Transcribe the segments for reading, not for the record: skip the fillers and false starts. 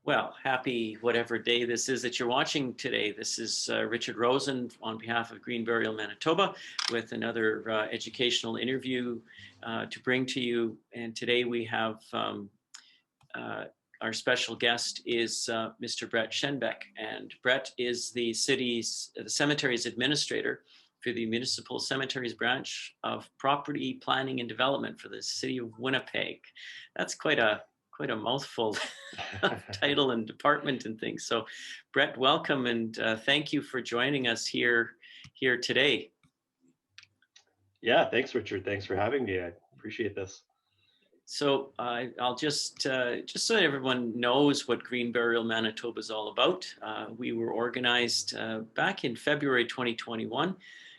Well, happy whatever day this is that you're watching today. This is Richard Rosen on behalf of Green Burial Manitoba with another educational interview to bring to you. And today we have uh, our special guest is Mr. Brett Shenback. And Brett is the cemeteries administrator for the Municipal Cemeteries branch of property planning and development for the city of Winnipeg. That's quite a mouthful of title and department and things. So, Brett, welcome and thank you for joining us here today. Yeah, thanks, Richard. Thanks for having me. I appreciate this. So I'll just so everyone knows what Green Burial Manitoba is all about. We were organized back in February 2021,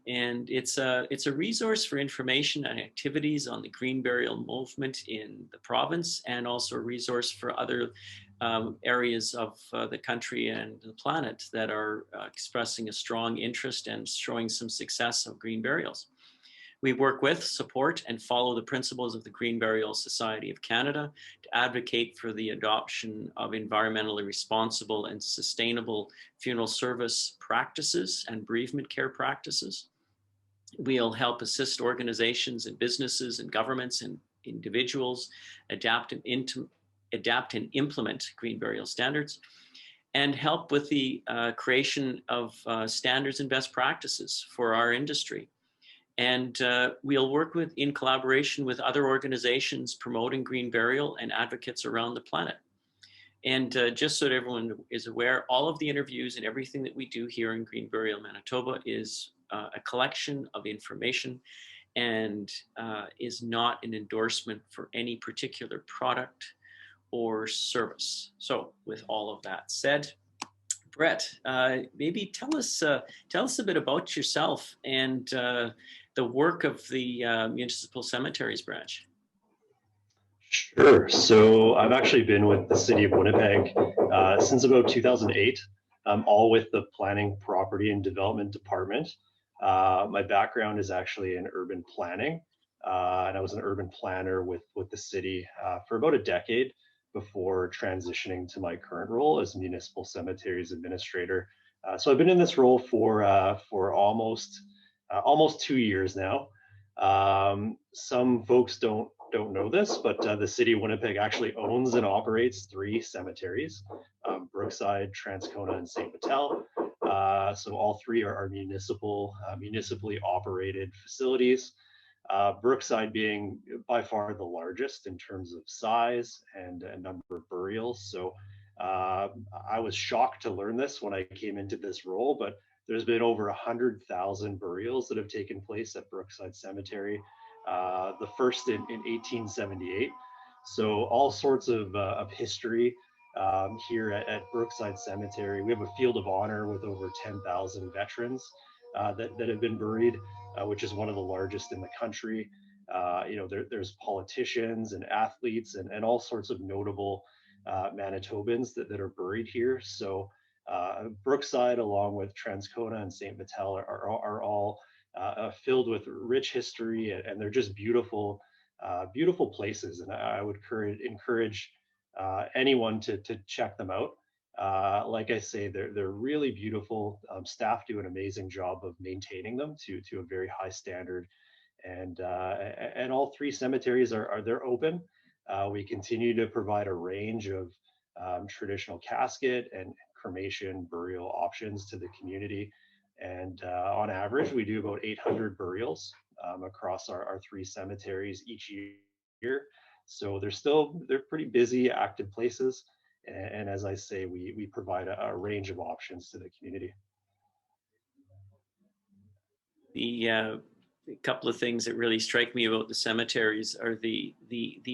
and it's a resource for information and activities on the green burial movement in the province, and also a resource for other areas of the country and the planet that are expressing a strong interest and showing some success of green burials. We work with, support, and follow the principles of the Green Burial Society of Canada to advocate for the adoption of environmentally responsible and sustainable funeral service practices and bereavement care practices. We'll help assist organizations and businesses and governments and individuals adapt and implement green burial standards, and help with the creation of standards and best practices for our industry. And we'll work in collaboration with other organizations promoting green burial and advocates around the planet. And just so that everyone is aware, all of the interviews and everything that we do here in Green Burial Manitoba is a collection of information and is not an endorsement for any particular product or service. So with all of that said, Brett, maybe tell us a bit about yourself and the work of the Municipal Cemeteries branch. Sure. So I've actually been with the city of Winnipeg since about 2008, all with the Planning, Property, and Development Department. My background is actually in urban planning, and I was an urban planner with the city for about a decade before transitioning to my current role as Municipal Cemeteries Administrator. So I've been in this role for almost 2 years now. Some folks don't know this, but the city of Winnipeg actually owns and operates 3 cemeteries: Brookside, Transcona, and St. Vital. So all 3 are municipally operated facilities. Brookside being by far the largest in terms of size and number of burials. So I was shocked to learn this when I came into this role, but there's been over 100,000 burials that have taken place at Brookside Cemetery, the first in 1878. So all sorts of history here at Brookside Cemetery. We have a field of honor with over 10,000 veterans that have been buried, which is one of the largest in the country. There's politicians and athletes and all sorts of notable Manitobans that are buried here. So Brookside, along with Transcona and St. Vital, are all filled with rich history, and they're just beautiful places. And I would encourage anyone to check them out. Like I say, they're really beautiful. Staff do an amazing job of maintaining them to a very high standard, and all 3 cemeteries they're open. We continue to provide a range of traditional casket and cremation burial options to the community, and on average, we do about 800 burials across our 3 cemeteries each year. So they're pretty busy, active places. And as I say, we provide a range of options to the community. A couple of things that really strike me about the cemeteries are the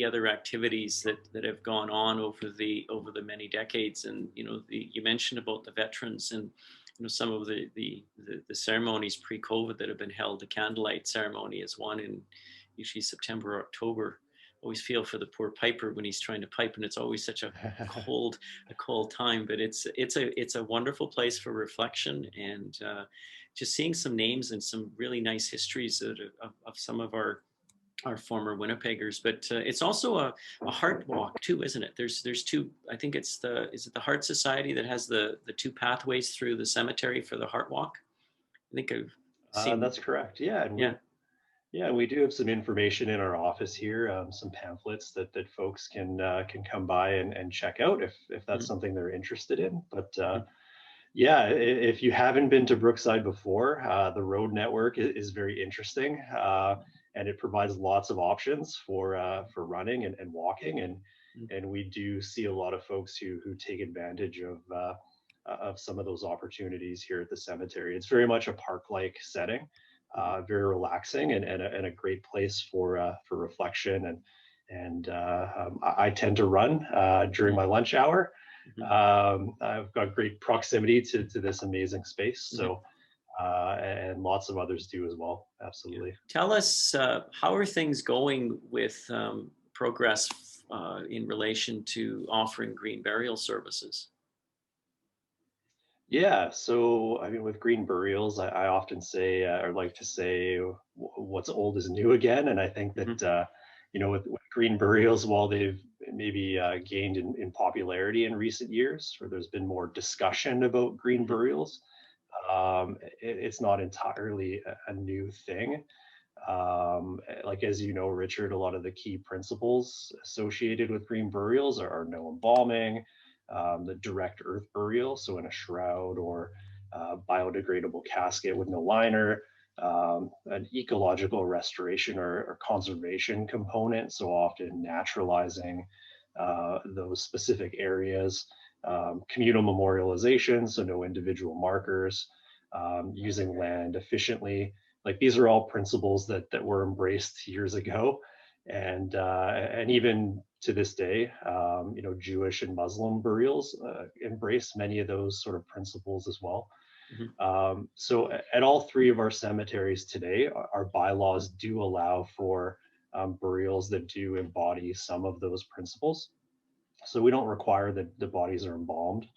other activities that have gone on over the many decades. And you mentioned about the veterans, and some of the ceremonies pre-COVID that have been held. The candlelight ceremony is one in usually September or October. Always feel for the poor piper when he's trying to pipe, and it's always such a cold time. But it's a wonderful place for reflection, and just seeing some names and some really nice histories of some of our our former Winnipeggers. But it's also a heart walk too, isn't it? There's two. I think it's the is it the Heart Society that has the two pathways through the cemetery for the heart walk. I think I've seen. That's correct. Yeah, and Yeah. we do have some information in our office here, some pamphlets that folks can come by and check out if that's Mhm. something they're interested in. But Mhm. yeah, if you haven't been to Brookside before, the road network is very interesting, and it provides lots of options for running and walking, Mhm. and we do see a lot of folks who take advantage of some of those opportunities here at the cemetery. It's very much a park-like setting, Mhm. very relaxing, and a great place for reflection I tend to run during Mhm. my lunch hour. Mhm. I've got great proximity to this amazing space, Mhm. so and lots of others do as well. Yeah. Absolutely. Tell us, how are things going with progress in relation to offering green burial services? Yeah, so I mean, with green burials, I often say, or like to say, what's old is new again. And I think Mhm. that, with green burials, while they've maybe gained in popularity in recent years, or there's been more discussion about green Mhm. burials, it's not entirely a new thing. Like as you know, Richard, a lot of the key principles associated with green burials are no embalming, the direct earth burial, so in a shroud or biodegradable casket with no liner, an ecological restoration or conservation component, so often naturalizing those specific areas, communal memorialization, so no individual markers, using land efficiently. Like these are all principles that were embraced years ago, and even to this day, Jewish and Muslim burials embrace many of those sort of principles as well. Mhm. So at all three of our cemeteries today, our bylaws do allow for burials that do embody some of those principles. So we don't require that the bodies are embalmed.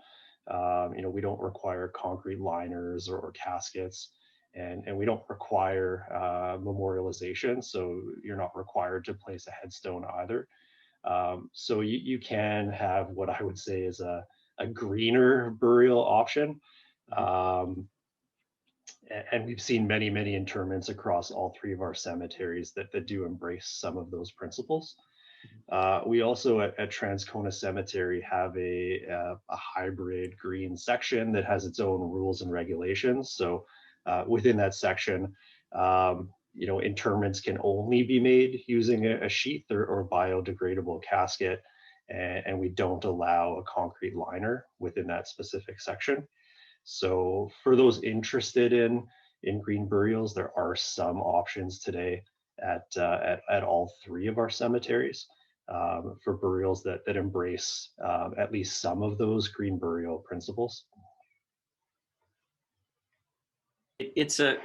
We don't require concrete liners or caskets, and we don't require memorialization. So you're not required to place a headstone either. So you can have what I would say is a greener burial option. Mhm. Um, and we've seen many interments across all three of our cemeteries that do embrace some of those principles. We also at Transcona Cemetery have a hybrid green section that has its own rules and regulations. So within that section, interments can only be made using a sheath or biodegradable casket, and we don't allow a concrete liner within that specific section. So for those interested in green burials, there are some options today at all three of our cemeteries for burials that embrace at least some of those green burial principles. It's a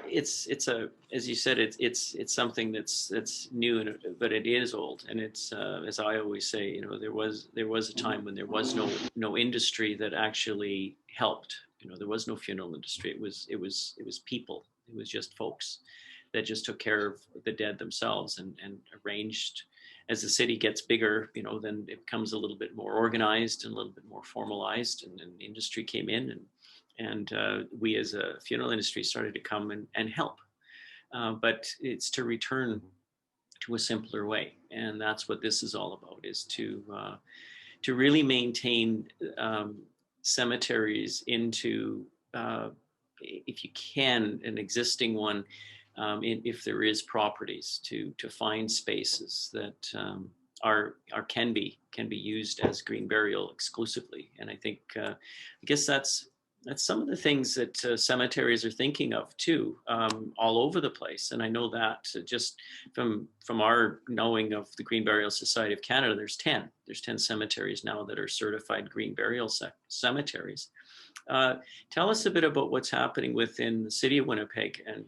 as you said, it's something that's new, but it is old, and it's as I always say, there was a time when there was no industry that actually helped. There was no funeral industry. It was people. It was just folks that just took care of the dead themselves and arranged. As the city gets bigger, then it becomes a little bit more organized and a little bit more formalized, and industry came in, and we as a funeral industry started to come and help. But it's to return Mhm. to a simpler way, and that's what this is all about: is to really maintain um, cemeteries into, if you can, an existing one. If there is properties to find spaces that are can be used as green burial exclusively, and I guess that's some of the things that cemeteries are thinking of too, all over the place. And I know that just from our knowing of the Green Burial Society of Canada, there's 10 cemeteries now that are certified green burial cemeteries. Uh, Tell us a bit about what's happening within the city of Winnipeg and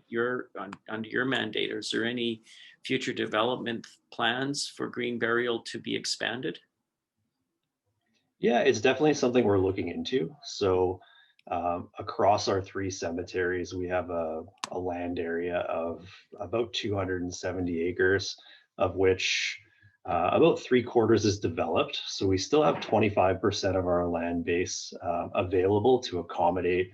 under your mandate. Is there any future development plans for green burial to be expanded? Yeah, it's definitely something we're looking into. So across our three cemeteries, we have a land area of about 270 acres of which about 3/4 is developed. So we still have 25% of our land base available to accommodate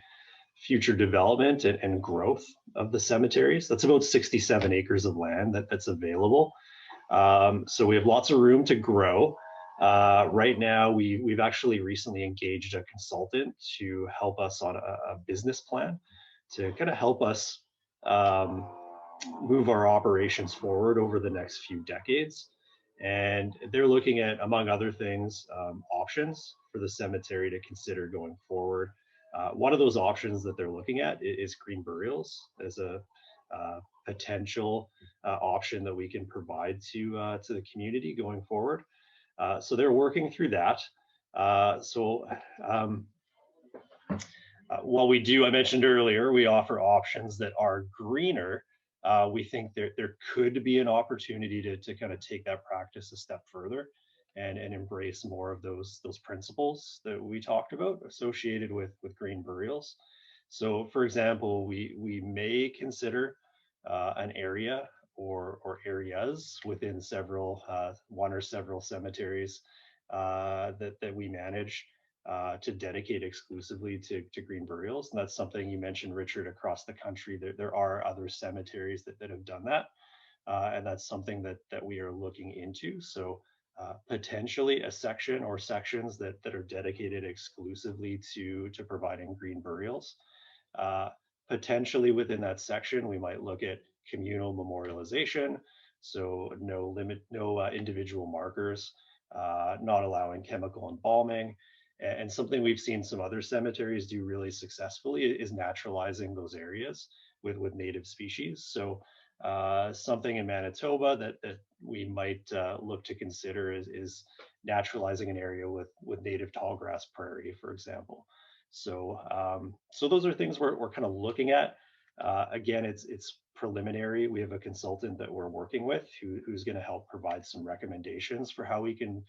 future development and growth of the cemeteries. That's about 67 acres of land that's available. So we have lots of room to grow. Right now, we've actually recently engaged a consultant to help us on a business plan to kind of help us um, move our operations forward over the next few decades. And they're looking at, among other things, options for the cemetery to consider going forward. One of those options that they're looking at is green burials as a potential option that we can provide to the community going forward. So they're working through that. So while we do, I mentioned earlier, we offer options that are greener. We think there could be an opportunity to kind of take that practice a step further and embrace more of those principles that we talked about associated with green burials. So, for example, we may consider an area or areas within several one or several cemeteries that we manage to dedicate exclusively to green burials. And that's something you mentioned, Richard, across the country. There are other cemeteries that have done that. And that's something that we are looking into. So potentially a section or sections that are dedicated exclusively to providing green burials. Uh, Potentially within that section, we might look at communal memorialization. So no individual markers, not allowing chemical embalming. And something we've seen some other cemeteries do really successfully is naturalizing those areas with native species. So something in Manitoba that we might look to consider is naturalizing an area with native tallgrass prairie, for example. So those are things we're kind of looking at. Again, it's preliminary. We have a consultant that we're working with who's going to help provide some recommendations for how we can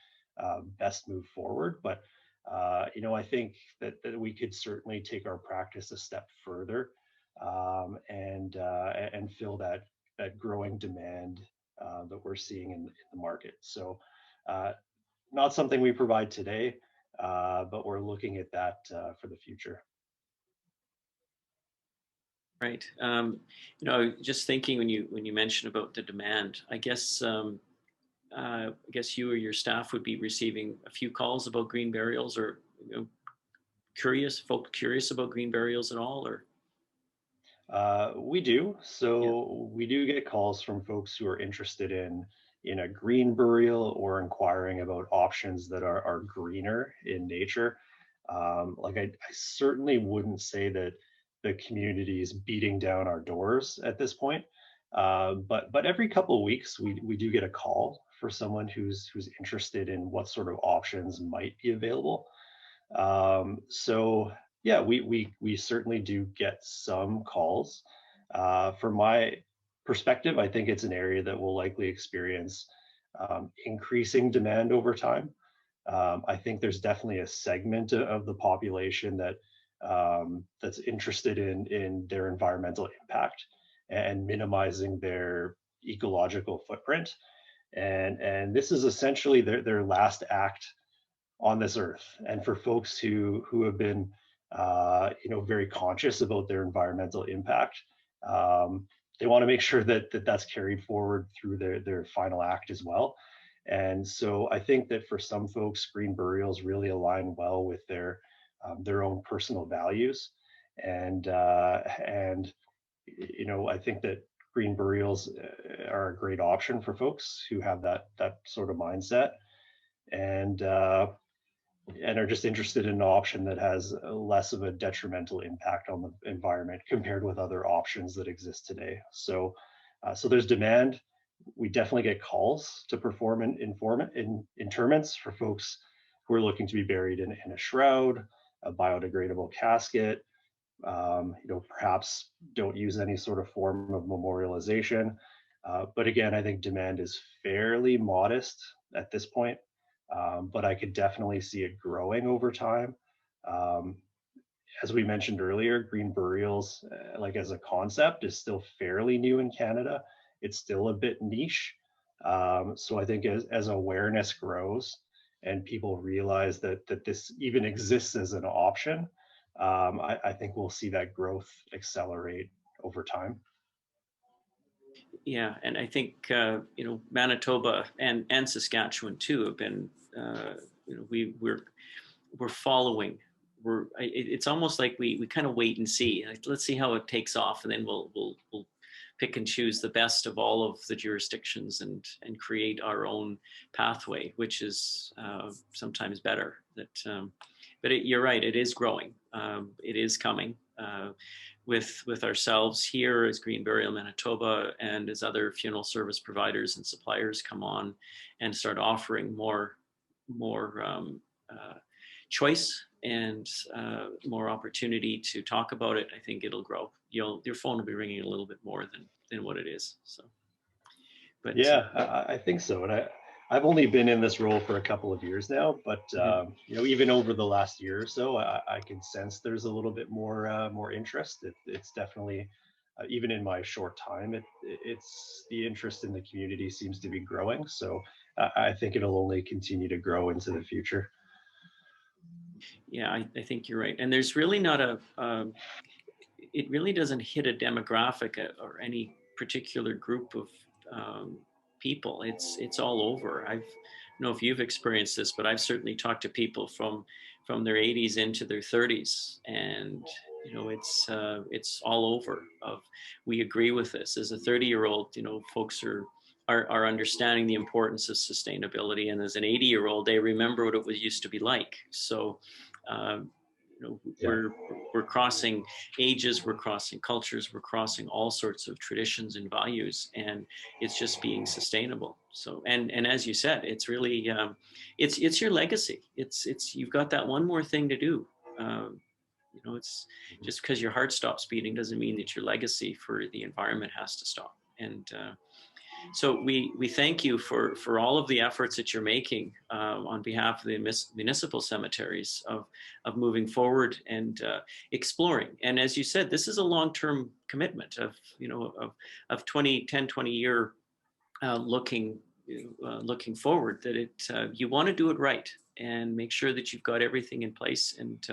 best move forward. But I think that we could certainly take our practice a step further and fill that growing demand that we're seeing in the market. So not something we provide today, but we're looking at that for the future. Right. Just thinking when you mentioned about the demand, I guess you or your staff would be receiving a few calls about green burials, or folk curious about green burials at all, or We do. yeah. So we do get calls from folks who are interested in a green burial or inquiring about options that are greener in nature. Like I certainly wouldn't say that the community is beating down our doors at this point. But every couple of weeks we do get a call for someone who's interested in what sort of options might be available. So yeah, we certainly do get some calls. From my perspective, I think it's an area that will likely experience increasing demand over time. I think there's definitely a segment of the population that's interested in their environmental impact and minimizing their ecological footprint. And this is essentially their last act on this earth. And for folks who have been very conscious about their environmental impact, they want to make sure that that's carried forward through their final act as well. And so I think that for some folks, green burials really align well with their own personal values. And I think that green burials are a great option for folks who have that sort of mindset. And are just interested in an option that has less of a detrimental impact on the environment compared with other options that exist today. So there's demand. We definitely get calls to perform interments for folks who are looking to be buried in a shroud, a biodegradable casket, perhaps don't use any sort of form of memorialization. But again, I think demand is fairly modest at this point, but I could definitely see it growing over time. Um, as we mentioned earlier, green burials, like as a concept, is still fairly new in Canada. It's still a bit niche. So I think as awareness grows and people realize that this even exists as an option, I think we'll see that growth accelerate over time. Yeah, and I think Manitoba and Saskatchewan too have been we're following. It's almost like we kind of wait and see. Like, let's see how it takes off, and then we'll pick and choose the best of all of the jurisdictions and create our own pathway, which is sometimes better. But you're right, it is growing. It is coming. With ourselves here as Green Burial Manitoba and as other funeral service providers and suppliers come on and start offering more choice and more opportunity to talk about it, I think it'll grow. Your phone will be ringing a little bit more than what it is. So, but Yeah, I think so. And I've only been in this role for a couple of years now, but mhm. even over the last year or so, I can sense there's a little bit more interest. It's definitely, even in my short time, it's the interest in the community seems to be growing. So I think it'll only continue to grow into the future. Yeah, I think you're right. And there's really not it really doesn't hit a demographic or any particular group of um, people. It's all over. I don't know if you've experienced this, but I've certainly talked to people from their 80s into their 30s, and it's all over. Of we agree with this. As a 30-year-old, folks are understanding the importance of sustainability, and as an 80-year-old, they remember what it was used to be like. So. Um, Yeah. we're crossing ages, we're crossing cultures, we're crossing all sorts of traditions and values, and it's just being sustainable. So, and as you said, it's really it's your legacy. It's you've got that one more thing to do. Um, it's Mhm. just because your heart stops beating doesn't mean that your legacy for the environment has to stop. And so we thank you for all of the efforts that you're making on behalf of the municipal cemeteries of moving forward and exploring. And as you said, this is a long-term commitment of 20 year looking looking forward. That you want to do it right and make sure that you've got everything in place. And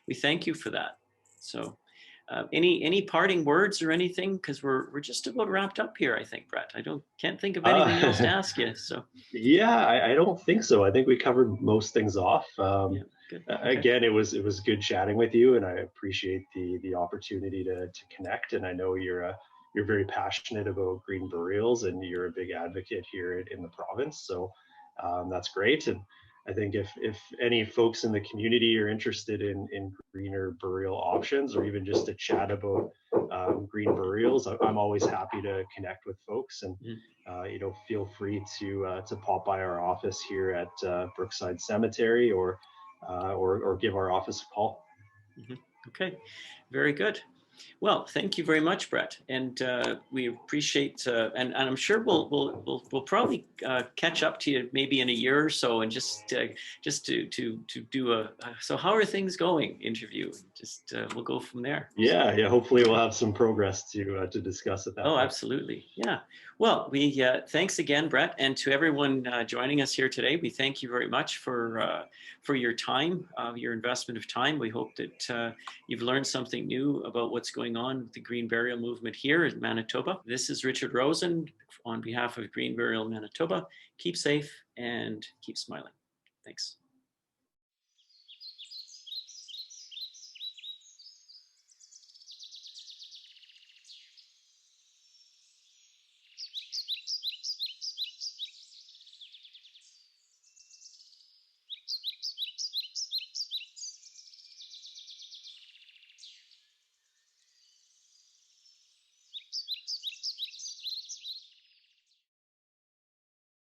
we thank you for that. So. Any parting words or anything? Because we're just about wrapped up here, I think, Brett. I don't can't think of anything else to Uh, ask you. So Yeah, I don't think so. I think we covered most things off. yeah, good. Okay. Again, it was good chatting with you, and I appreciate the opportunity to connect. And I know you're very passionate about green burials, and you're a big advocate here in the province. So that's great. And I think if any folks in the community are interested in greener burial options, or even just to chat about green burials, I'm always happy to connect with folks. And Mhm. feel free to pop by our office here at Brookside Cemetery, or give our office a call. Mhm. Okay. Very good. Well, thank you very much, Brett, and we appreciate. And I'm sure we'll probably catch up to you maybe in a year or so, and just to do a so how are things going interview. Just we'll go from there. So. Yeah, yeah. Hopefully, we'll have some progress to discuss at that Oh, point. absolutely. Yeah. Well, we thanks again, Brett, and to everyone joining us here today. We thank you very much for your time, your investment of time. We hope that you've learned something new about what's going on with the Green Burial movement here in Manitoba. This is Richard Rosen on behalf of Green Burial Manitoba. Keep safe and keep smiling. Thanks.